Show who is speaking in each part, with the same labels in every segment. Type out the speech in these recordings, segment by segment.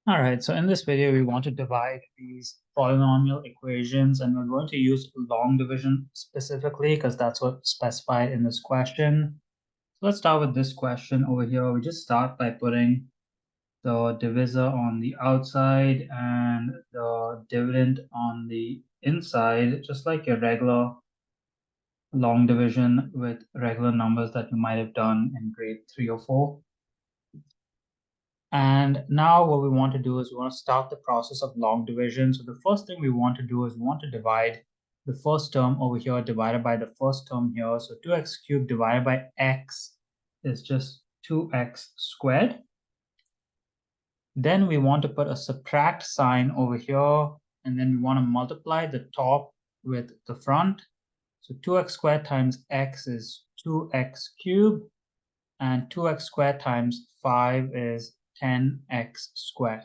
Speaker 1: All right, so in this video, we want to divide these polynomial equations, and we're going to use long division specifically because that's what's specified in this question. So let's start with this question over here. We just start by putting the divisor on the outside and the dividend on the inside, just like your regular long division with regular numbers that you might have done in grade 3 or 4. And now what we want to do is we want to start the process of long division. So the first thing we want to do is we want to divide the first term over here divided by the first term here. So 2x cubed divided by x is just 2x squared. Then we want to put a subtract sign over here, and then we want to multiply the top with the front. So 2x squared times x is 2x cubed, and 2x squared times 5 is 10x squared.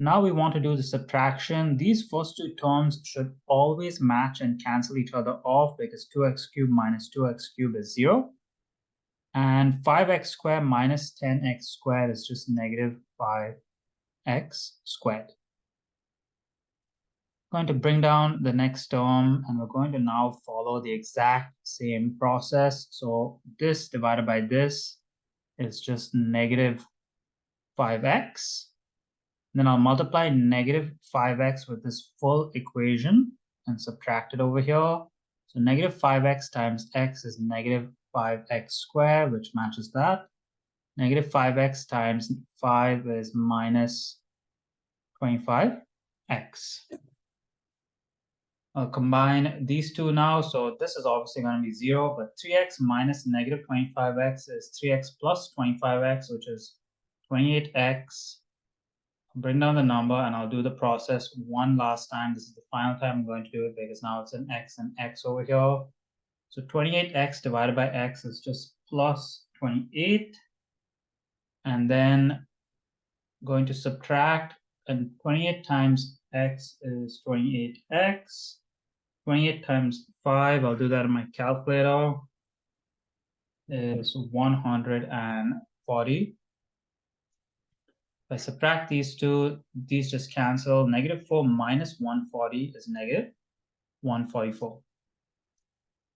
Speaker 1: Now we want to do the subtraction. These first two terms should always match and cancel each other off because 2x cubed minus 2x cubed is 0. And 5x squared minus 10x squared is just negative 5x squared. I'm going to bring down the next term, and we're going to now follow the exact same process. So this divided by this is just negative 5x. Then I'll multiply negative 5x with this full equation and subtract it over here. So negative 5x times x is negative 5x squared, which matches that. Negative 5x times 5 is minus 25x. I'll combine these two now. So this is obviously going to be 0, but 3x minus negative 25x is 3x plus 25x, which is 28x. Bring down the number and I'll do the process one last time. This is the final time I'm going to do it because now it's an x and x over here. So 28x divided by x is just plus 28. And then going to subtract, and 28 times x is 28x. 28 times 5, I'll do that in my calculator, is 140. If I subtract these two, these just cancel. Negative 4 minus 140 is negative 144.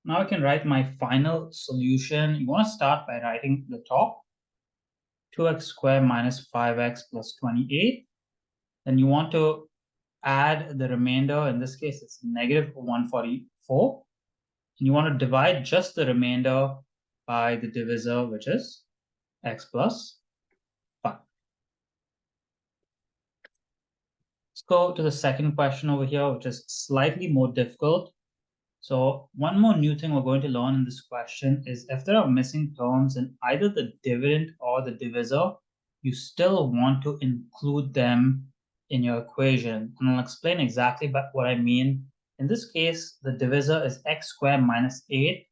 Speaker 1: Now I can write my final solution. You want to start by writing the top, 2x squared minus 5x plus 28. Then you want to add the remainder. In this case, it's negative 144. And you want to divide just the remainder by the divisor, which is x plus 5. Let's go to the second question over here, which is slightly more difficult. So one more new thing we're going to learn in this question is if there are missing terms in either the dividend or the divisor, you still want to include them in your equation. And I'll explain exactly what I mean. In this case, the divisor is x squared minus 8,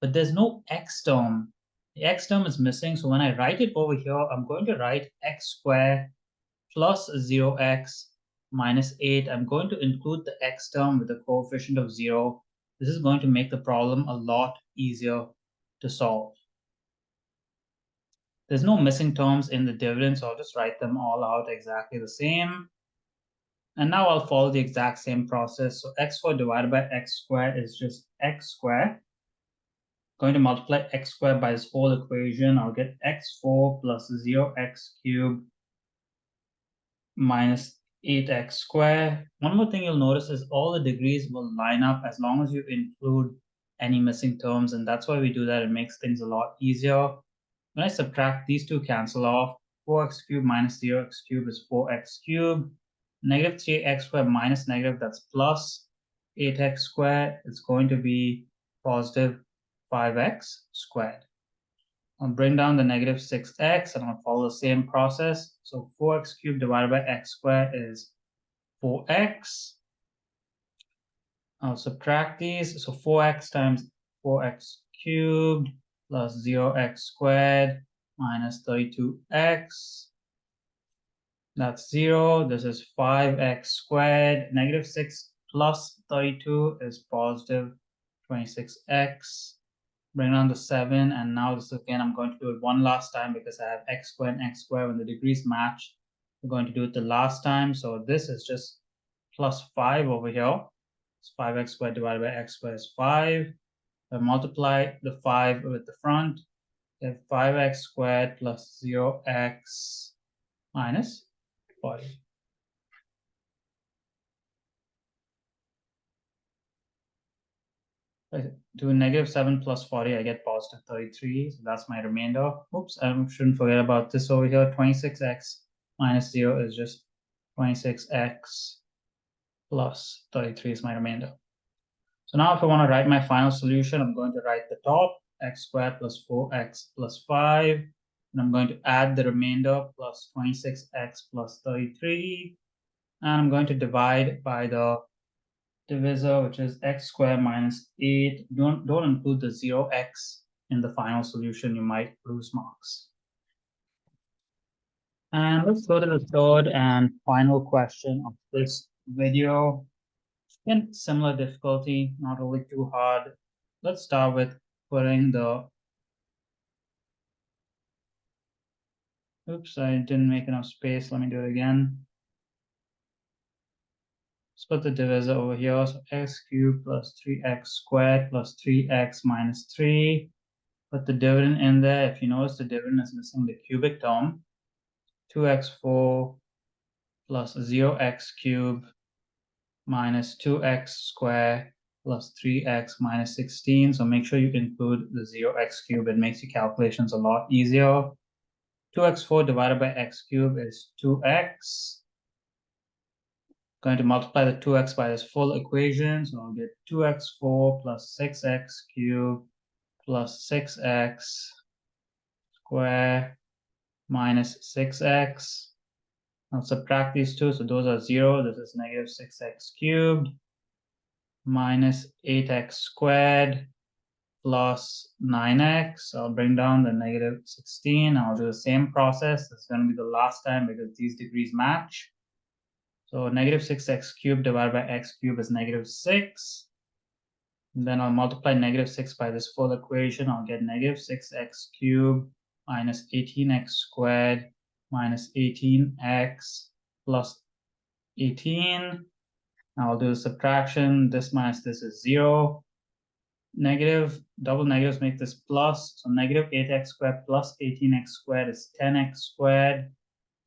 Speaker 1: but there's no x term. The x term is missing, so when I write it over here, I'm going to write x squared plus 0x minus 8. I'm going to include the x term with a coefficient of 0. This is going to make the problem a lot easier to solve. There's no missing terms in the dividend, so I'll just write them all out exactly the same. And now I'll follow the exact same process. So x4 divided by x squared is just x squared. Going to multiply x squared by this whole equation. I'll get x4 plus 0x cubed minus 8x squared. One more thing you'll notice is all the degrees will line up as long as you include any missing terms, and that's why we do that. It makes things a lot easier. When I subtract, these two cancel off. 4x cubed minus 0x cubed is 4x cubed. Negative 3x squared minus negative, that's plus 8x squared. It's going to be positive 5x squared. I'll bring down the negative 6x and I'll follow the same process. So 4x cubed divided by x squared is 4x. I'll subtract these. So 4x times 4x cubed plus 0x squared minus 32x. That's 0. This is 5x squared. Negative 6 plus 32 is positive 26x. Bring down the 7, and now this again, I'm going to do it one last time because I have x squared and x squared. When the degrees match, We're going to do it the last time. So this is just plus 5 over here. It's 5x squared divided by x squared is 5. I multiply the 5 with the front. We have 5x squared plus 0x minus 40. I do -7 plus 40, I get positive 33. So that's my remainder. Oops, I shouldn't forget about this over here. 26x minus 0 is just 26x plus 33 is my remainder. So now if I want to write my final solution, I'm going to write the top, x squared plus 4x plus 5. And I'm going to add the remainder plus 26x plus 33. And I'm going to divide by the divisor, which is x squared minus 8. Don't include the 0x in the final solution. You might lose marks. And let's go to the third and final question of this video. In similar difficulty, not really too hard. Let's start with putting the, oops, I didn't make enough space. Let me do it again. Let's put the divisor over here. So x cubed plus 3x squared plus 3x minus 3. Put the dividend in there. If you notice, the dividend is missing the cubic term. 2x4 plus 0x cubed minus 2x squared plus 3x minus 16. So make sure you include the 0x cubed. It makes your calculations a lot easier. 2x4 divided by x cubed is 2x. Going to multiply the 2x by this full equation. So I'll get 2x4 plus 6x cubed plus 6x squared minus 6x. I'll subtract these two, so those are 0. This is negative 6x cubed minus 8x squared plus 9x. I'll bring down the negative 16. I'll do the same process. This is going to be the last time because these degrees match. So negative 6x cubed divided by x cubed is negative 6. And then I'll multiply negative 6 by this full equation. I'll get negative 6x cubed minus 18x squared minus 18x plus 18. Now I'll do the subtraction. This minus this is 0. Negative, double negatives make this plus. So negative 8x squared plus 18x squared is 10x squared.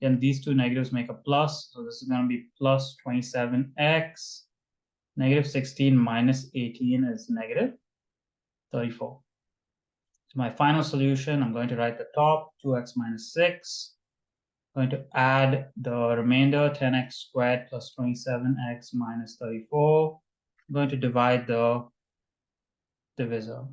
Speaker 1: Then these two negatives make a plus. So this is going to be plus 27x. Negative 16 minus 18 is negative 34. So my final solution, I'm going to write the top, 2x minus 6. I'm going to add the remainder, 10x squared plus 27x minus 34. I'm going to divide the divisor.